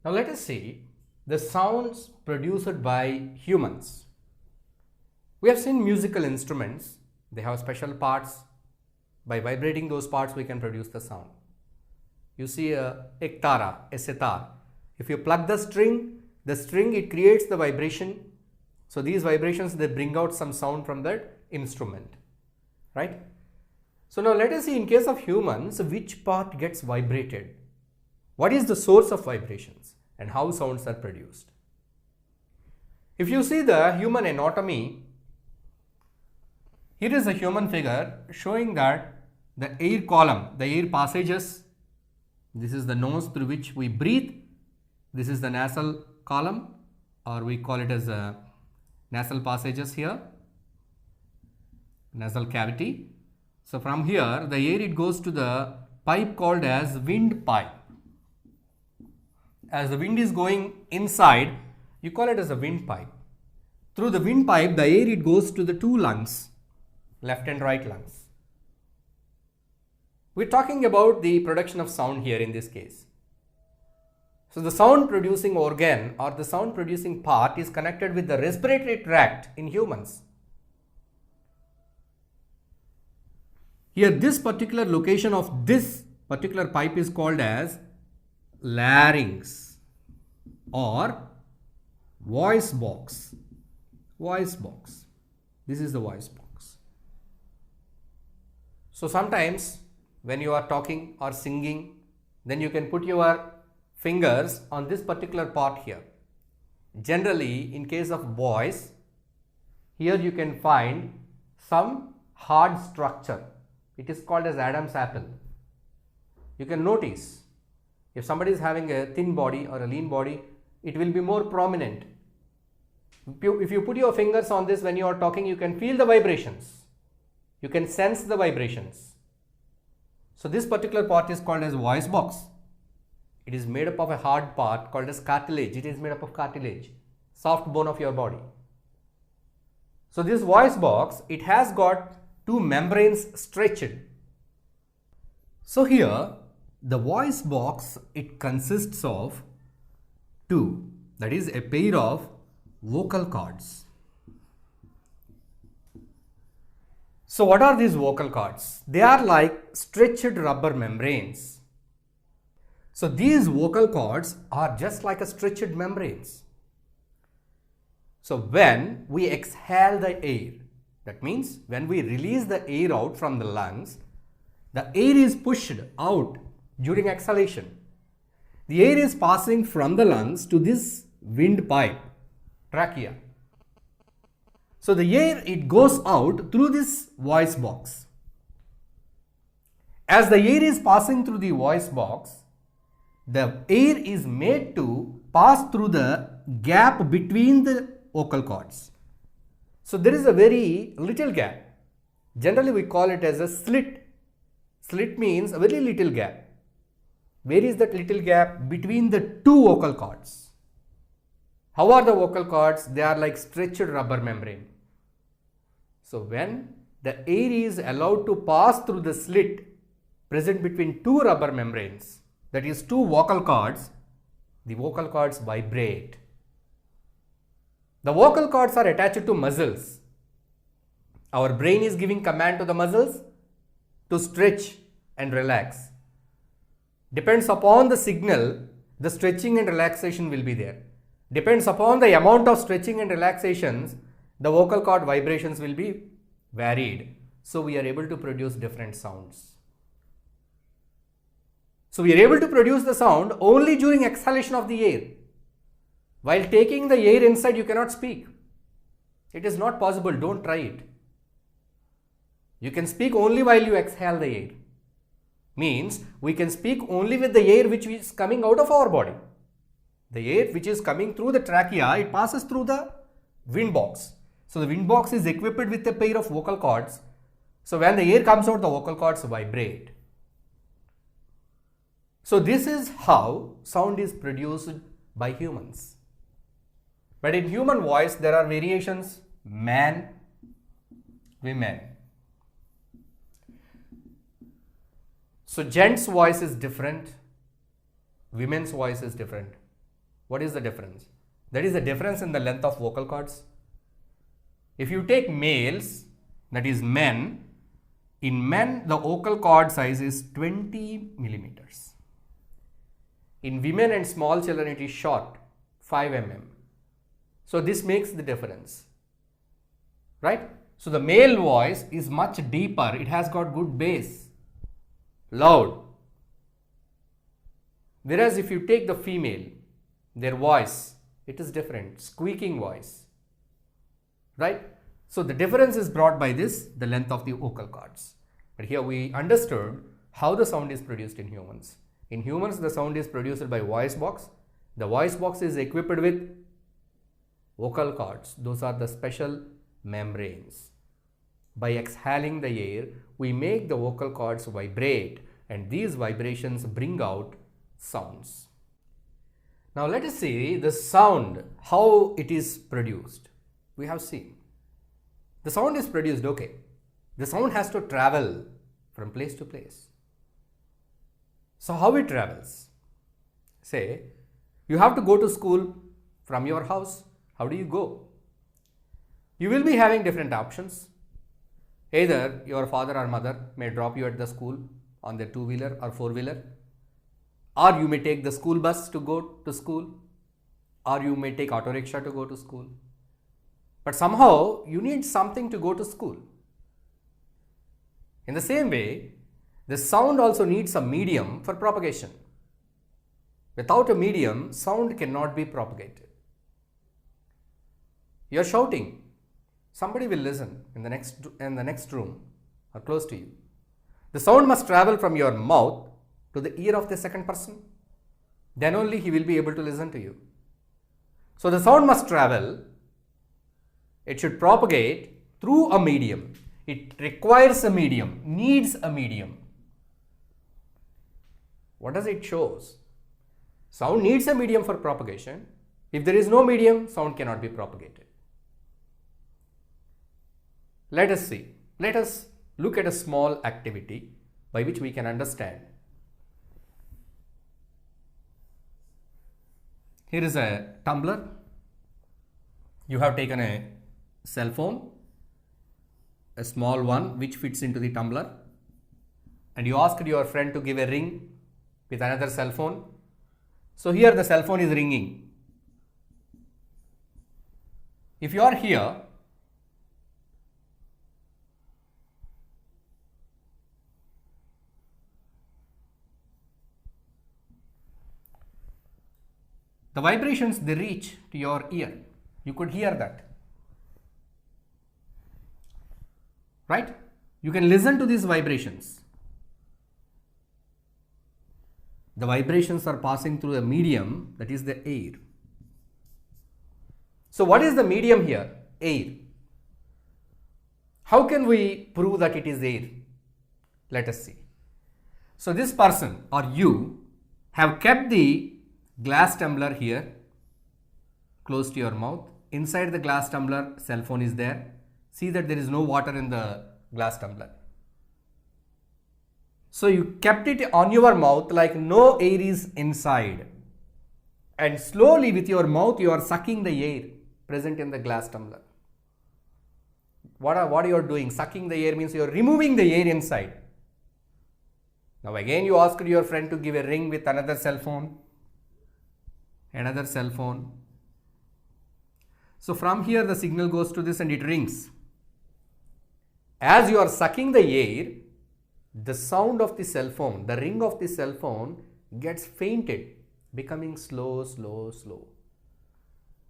Now let us see the sounds produced by humans. We have seen musical instruments. They have special parts. By vibrating those parts, we can produce the sound. You see a ektara, a sitar. If you plug the string, it creates the vibration. So these vibrations, they bring out some sound from that instrument, right? So now let us see, in case of humans, which part gets vibrated. What is the source of vibrations and how sounds are produced? If you see the human anatomy, here is a human figure showing that the air column, the air passages, this is the nose through which we breathe. This is the nasal column, or we call it as a nasal passages here, nasal cavity. So from here, the air, it goes to the pipe called as windpipe. As the wind is going inside, you call it as a windpipe. Through the windpipe, the air, it goes to the two lungs, left and right lungs. We're talking about the production of sound here in this case. So the sound producing organ or the sound producing part is connected with the respiratory tract in humans. Here, this particular location of this particular pipe is called as larynx or voice box. Voice box. This is the voice box. So sometimes when you are talking or singing, then you can put your fingers on this particular part here. Generally, in case of voice, here you can find some hard structure. It is called as Adam's apple. You can notice if somebody is having a thin body or a lean body, it will be more prominent. If you put your fingers on this when you are talking, you can feel the vibrations. You can sense the vibrations. So this particular part is called as voice box. It is made up of a hard part called as cartilage. It is made up of cartilage, soft bone of your body. So this voice box, it has got two membranes stretched. So here, the voice box, it consists of two, that is a pair of vocal cords. So what are these vocal cords? They are like stretched rubber membranes. So these vocal cords are just like a stretched membranes. So when we exhale the air, that means when we release the air out from the lungs, the air is pushed out during exhalation. The air is passing from the lungs to this windpipe, trachea. So the air, it goes out through this voice box. As the air is passing through the voice box, the air is made to pass through the gap between the vocal cords. So there is a very little gap. Generally we call it as a slit. Slit means a very little gap. Where is that little gap? Between the two vocal cords. How are the vocal cords? They are like stretched rubber membrane. So when the air is allowed to pass through the slit present between two rubber membranes, that is two vocal cords, the vocal cords vibrate. The vocal cords are attached to muscles. Our brain is giving command to the muscles to stretch and relax. Depends upon the signal, the stretching and relaxation will be there. Depends upon the amount of stretching and relaxations, the vocal cord vibrations will be varied. So we are able to produce different sounds. So we are able to produce the sound only during exhalation of the air. While taking the air inside, you cannot speak. It is not possible. Don't try it. You can speak only while you exhale the air. Means we can speak only with the air which is coming out of our body. The air which is coming through the trachea, it passes through the wind box. So the wind box is equipped with a pair of vocal cords. So when the air comes out, the vocal cords vibrate. So this is how sound is produced by humans. But in human voice, there are variations: man, women. So gents' voice is different, women's voice is different. What is the difference? That is the difference in the length of vocal cords. If you take males, that is men, in men the vocal cord size is 20 millimeters. In women and small children it is short, 5 mm. So this makes the difference, right? So the male voice is much deeper, it has got good bass, loud. Whereas if you take the female, their voice, it is different, squeaking voice, right? So the difference is brought by this, the length of the vocal cords. But here we understood how the sound is produced in humans. In humans, the sound is produced by voice box. The voice box is equipped with vocal cords. Those are the special membranes. By exhaling the air, we make the vocal cords vibrate, and these vibrations bring out sounds. Now let us see the sound, how it is produced. We have seen. The sound is produced, okay. The sound has to travel from place to place. So how it travels? Say, you have to go to school from your house. How do you go? You will be having different options. Either your father or mother may drop you at the school on their two-wheeler or four-wheeler, or you may take the school bus to go to school, or you may take auto rickshaw to go to school. But somehow you need something to go to school. In the same way, the sound also needs a medium for propagation. Without a medium, sound cannot be propagated. You are shouting, somebody will listen in the next room or close to you. The sound must travel from your mouth to the ear of the second person. Then only he will be able to listen to you. So the sound must travel. It should propagate through a medium. It requires a medium, needs a medium. What does it shows? Sound needs a medium for propagation. If there is no medium, sound cannot be propagated. Let us see. Let us look at a small activity by which we can understand. Here is a tumbler. You have taken a cell phone, a small one which fits into the tumbler, and you asked your friend to give a ring with another cell phone. So here the cell phone is ringing. If you are here, the vibrations, they reach to your ear. You could hear that. Right? You can listen to these vibrations. The vibrations are passing through a medium, that is the air. So what is the medium here? Air. How can we prove that it is air? Let us see. So this person or you have kept the glass tumbler here close to your mouth. Inside the glass tumbler, cell phone is there. See that there is no water in the glass tumbler. So you kept it on your mouth like no air is inside, and slowly with your mouth you are sucking the air present in the glass tumbler. What are you doing? Sucking the air means you are removing the air inside. Now again you asked your friend to give a ring with another cell phone. Another cell phone. So from here the signal goes to this and it rings. As you are sucking the air, the sound of the cell phone, the ring of the cell phone gets fainted, becoming slow, slow, slow.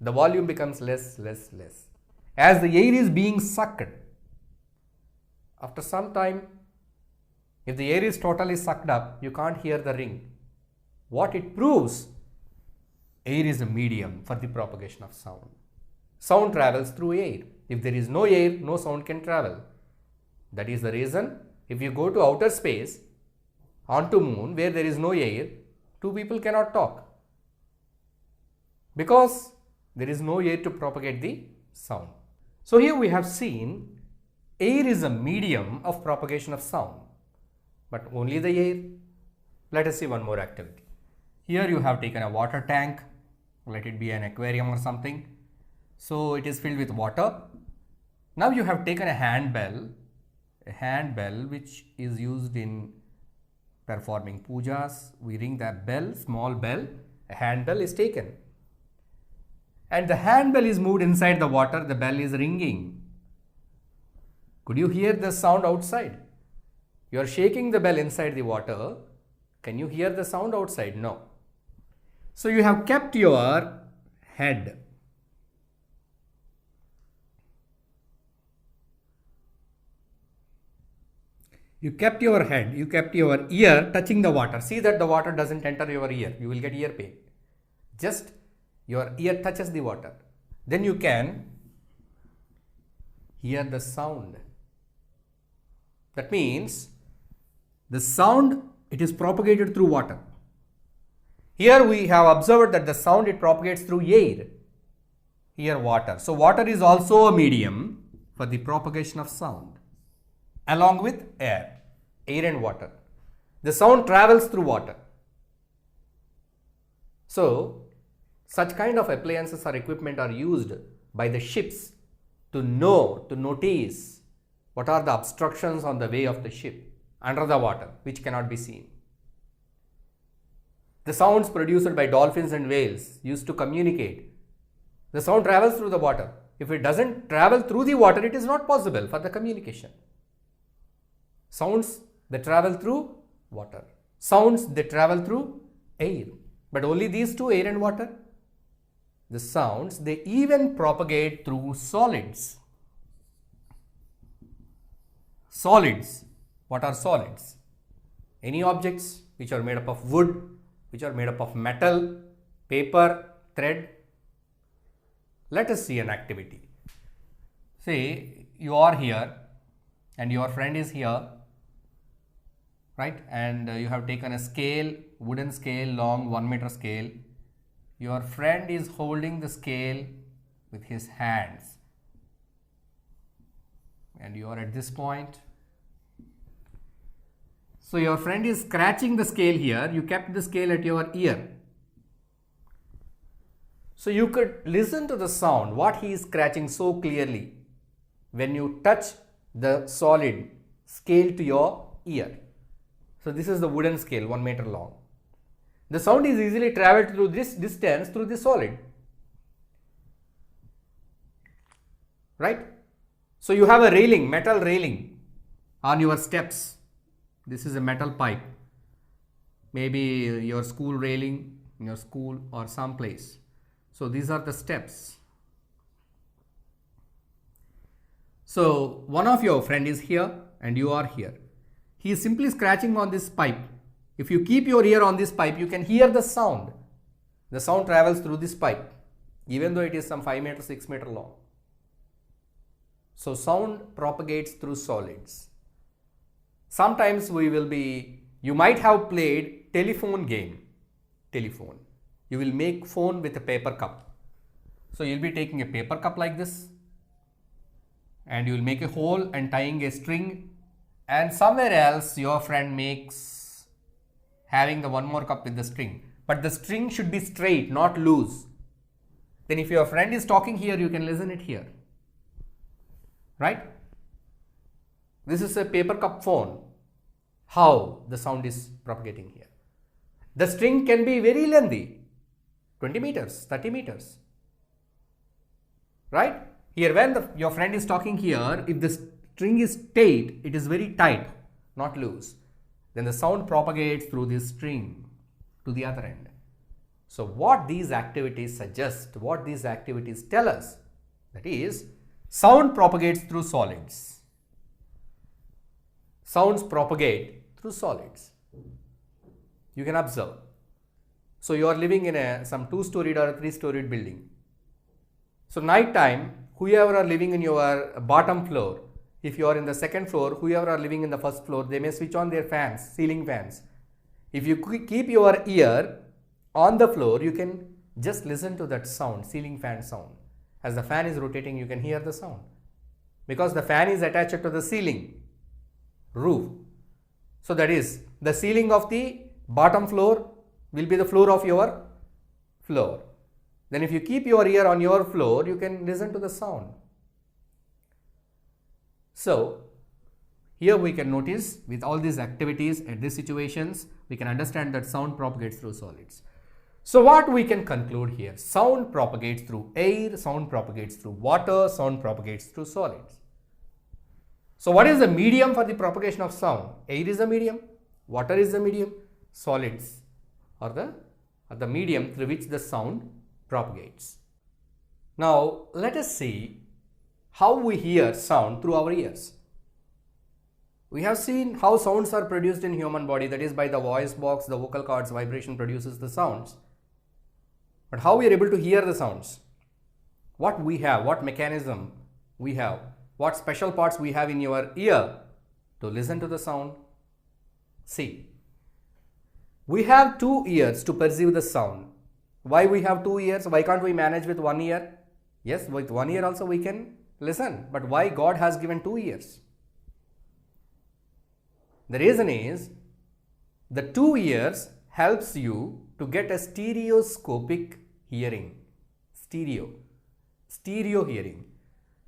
The volume becomes less, less, less. As the air is being sucked, after some time, if the air is totally sucked up, you can't hear the ring. What it proves? Air is a medium for the propagation of sound. Sound travels through air. If there is no air, no sound can travel. That is the reason if you go to outer space, onto moon where there is no air, two people cannot talk. Because there is no air to propagate the sound. So here we have seen air is a medium of propagation of sound. But only the air. Let us see one more activity. Here you have taken a water tank let it be an aquarium or something. So it is filled with water. Now you have taken a handbell which is used in performing pujas. We ring that bell, small bell, a handbell is taken. And the handbell is moved inside the water, the bell is ringing. Could you hear the sound outside? You are shaking the bell inside the water. Can you hear the sound outside? No. So you have kept your head. You kept your head, you kept your ear touching the water. See that the water doesn't enter your ear. You will get ear pain. Just your ear touches the water. Then you can hear the sound. That means the sound, it is propagated through water. Here we have observed that the sound, it propagates through air. Here water. So water is also a medium for the propagation of sound along with air and water. The sound travels through water. So such kind of appliances or equipment are used by the ships to notice what are the obstructions on the way of the ship under the water which cannot be seen. The sounds produced by dolphins and whales used to communicate. The sound travels through the water. If it doesn't travel through the water, it is not possible for the communication. Sounds, they travel through water. Sounds, they travel through air. But only these two, air and water. The sounds, they even propagate through solids. Solids. What are solids? Any objects which are made up of wood, which are made up of metal, paper, thread. Let us see an activity. Say you are here and your friend is here, right? And you have taken a scale, wooden scale, long 1 meter scale. Your friend is holding the scale with his hands. And you are at this point. So your friend is scratching the scale here. You kept the scale at your ear. So you could listen to the sound, what he is scratching so clearly when you touch the solid scale to your ear. So this is the wooden scale, 1 meter long. The sound is easily traveled through this distance through the solid. Right? So you have a railing, metal railing on your steps. This is a metal pipe. Maybe your school railing in your school or someplace. So these are the steps. So one of your friend is here and you are here. He is simply scratching on this pipe. If you keep your ear on this pipe, you can hear the sound. The sound travels through this pipe, even though it is some 5 meter, 6 meter long. So sound propagates through solids. Sometimes you might have played telephone game. Telephone. You will make phone with a paper cup. So you will be taking a paper cup like this and you will make a hole and tying a string, and somewhere else your friend makes having the one more cup with the string. But the string should be straight, not loose. Then if your friend is talking here, you can listen it here. Right? This is a paper cup phone. How the sound is propagating here. The string can be very lengthy, 20 meters, 30 meters. Right? Here when your friend is talking here, if the string is tight, it is very tight, not loose. Then the sound propagates through this string to the other end. So what these activities suggest, what these activities tell us, that is, sound propagates through solids. Sounds propagate through solids. You can observe. So you are living in some 2-storied or a 3-storied building. So night time, whoever are living in your bottom floor, if you are in the second floor, whoever are living in the first floor, they may switch on their fans, ceiling fans. If you keep your ear on the floor, you can just listen to that sound, ceiling fan sound. As the fan is rotating, you can hear the sound. Because the fan is attached to the ceiling, roof. So that is, the ceiling of the bottom floor will be the floor of your floor. Then if you keep your ear on your floor, you can listen to the sound. So here we can notice with all these activities at these situations, we can understand that sound propagates through solids. So what we can conclude here? Sound propagates through air, sound propagates through water, sound propagates through solids. So what is the medium for the propagation of sound? Air is the medium, water is the medium, solids are the medium through which the sound propagates. Now let us see how we hear sound through our ears. We have seen how sounds are produced in human body, that is by the voice box, the vocal cords, vibration produces the sounds. But how we are able to hear the sounds? What we have, what mechanism we have, what special parts we have in your ear to listen to the sound? See, we have two ears to perceive the sound. Why we have two ears? Why can't we manage with one ear? Yes, with one ear also we can listen, but why God has given two ears? The reason is the two ears helps you to get a stereoscopic hearing. Stereo hearing.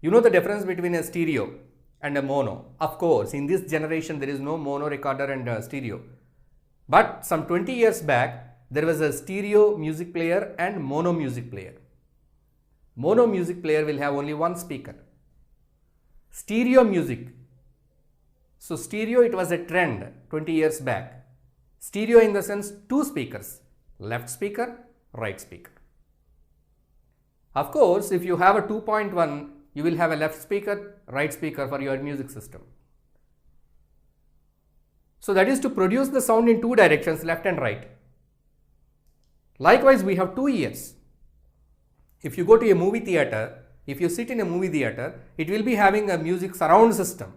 You know the difference between a stereo and a mono. Of course, in this generation there is no mono recorder and stereo. But some 20 years back, there was a stereo music player and mono music player. Mono music player will have only one speaker. Stereo music. So stereo, it was a trend 20 years back. Stereo in the sense two speakers, left speaker, right speaker. Of course, if you have a 2.1, you will have a left speaker, right speaker for your music system. So that is to produce the sound in two directions, left and right. Likewise, we have two ears. If you go to a movie theater, if you sit in a movie theater, it will be having a music surround system.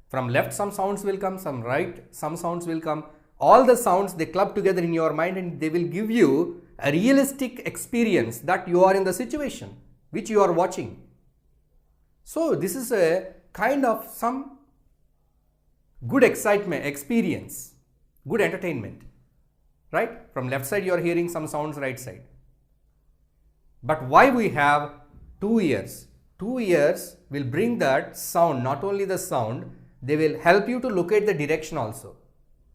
From left some sounds will come, some right some sounds will come. All the sounds, they club together in your mind and they will give you a realistic experience that you are in the situation which you are watching. So this is a kind of some good excitement, experience, good entertainment, right? From left side you are hearing some sounds, right side. But why we have two ears? Two ears will bring that sound, not only the sound, they will help you to locate the direction also.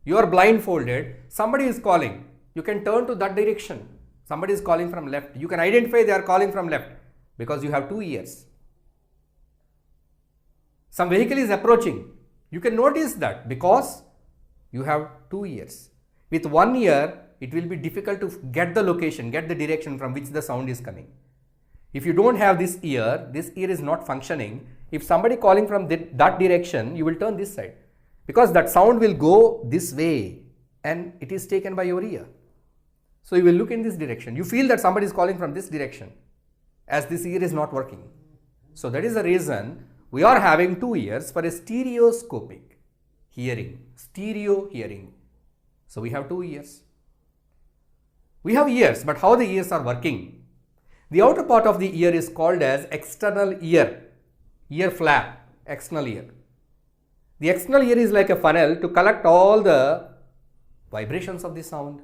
You are blindfolded, somebody is calling, you can turn to that direction. Somebody is calling from left, you can identify they are calling from left because you have two ears. Some vehicle is approaching, you can notice that because you have two ears. With one ear, it will be difficult to get the location, get the direction from which the sound is coming. If you don't have this ear is not functioning. If somebody calling from that direction, you will turn this side because that sound will go this way and it is taken by your ear. So you will look in this direction. You feel that somebody is calling from this direction as this ear is not working. So that is the reason we are having two ears for a stereoscopic hearing, stereo hearing. So we have two ears. We have ears, but how the ears are working? The outer part of the ear is called as external ear, ear flap, external ear. The external ear is like a funnel to collect all the vibrations of the sound.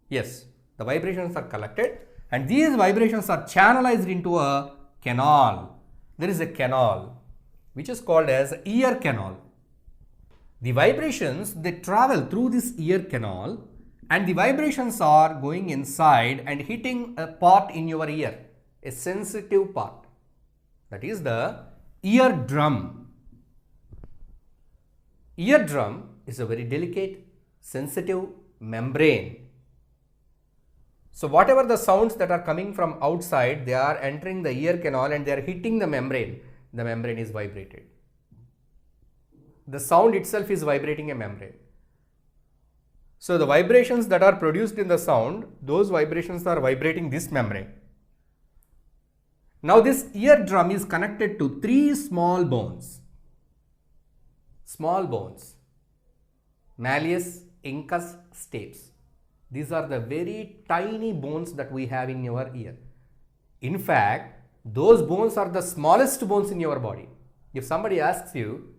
Yes, the vibrations are collected and these vibrations are channelized into a canal. There is a canal which is called as ear canal. The vibrations, they travel through this ear canal and the vibrations are going inside and hitting a part in your ear, a sensitive part, that is the eardrum. Eardrum is a very delicate, sensitive membrane. So whatever the sounds that are coming from outside, they are entering the ear canal and they are hitting the membrane. The membrane is vibrated. The sound itself is vibrating a membrane. So the vibrations that are produced in the sound, those vibrations are vibrating this membrane. Now this eardrum is connected to three small bones. Small bones. Malleus, incus, stapes. These are the very tiny bones that we have in your ear. In fact, those bones are the smallest bones in your body. If somebody asks you,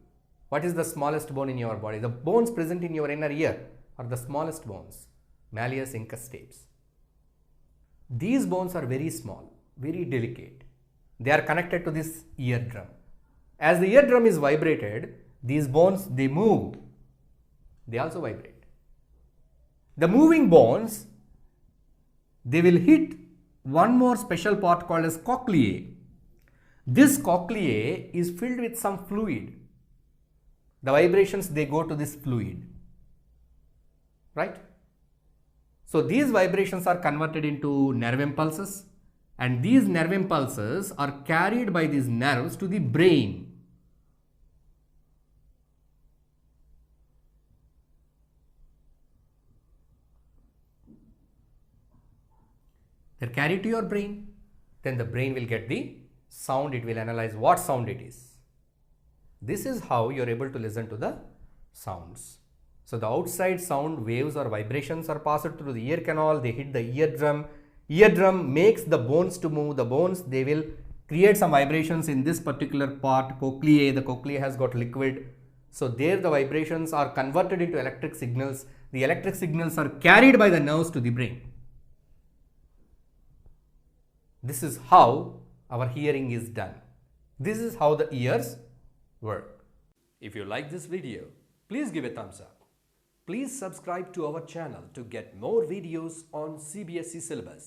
what is the smallest bone in your body? The bones present in your inner ear are the smallest bones. Malleus, incus, stapes. These bones are very small. very delicate. They are connected to this eardrum. As the eardrum is vibrated, these bones, they move. They also vibrate. The moving bones, they will hit one more special part called as cochleae. This cochleae is filled with some fluid. The vibrations, they go to this fluid, right? So these vibrations are converted into nerve impulses, and these nerve impulses are carried by these nerves to the brain. They're carried to your brain. Then the brain will get the sound. It will analyze what sound it is. This is how you're able to listen to the sounds. So the outside sound waves or vibrations are passed through the ear canal. They hit the eardrum. Eardrum makes the bones to move. The bones, they will create some vibrations in this particular part, cochleae. The cochleae has got liquid. So there the vibrations are converted into electric signals. The electric signals are carried by the nerves to the brain. This is how our hearing is done. This is how the ears work. If you like this video, please give a thumbs up. Please subscribe to our channel to get more videos on CBSE syllabus.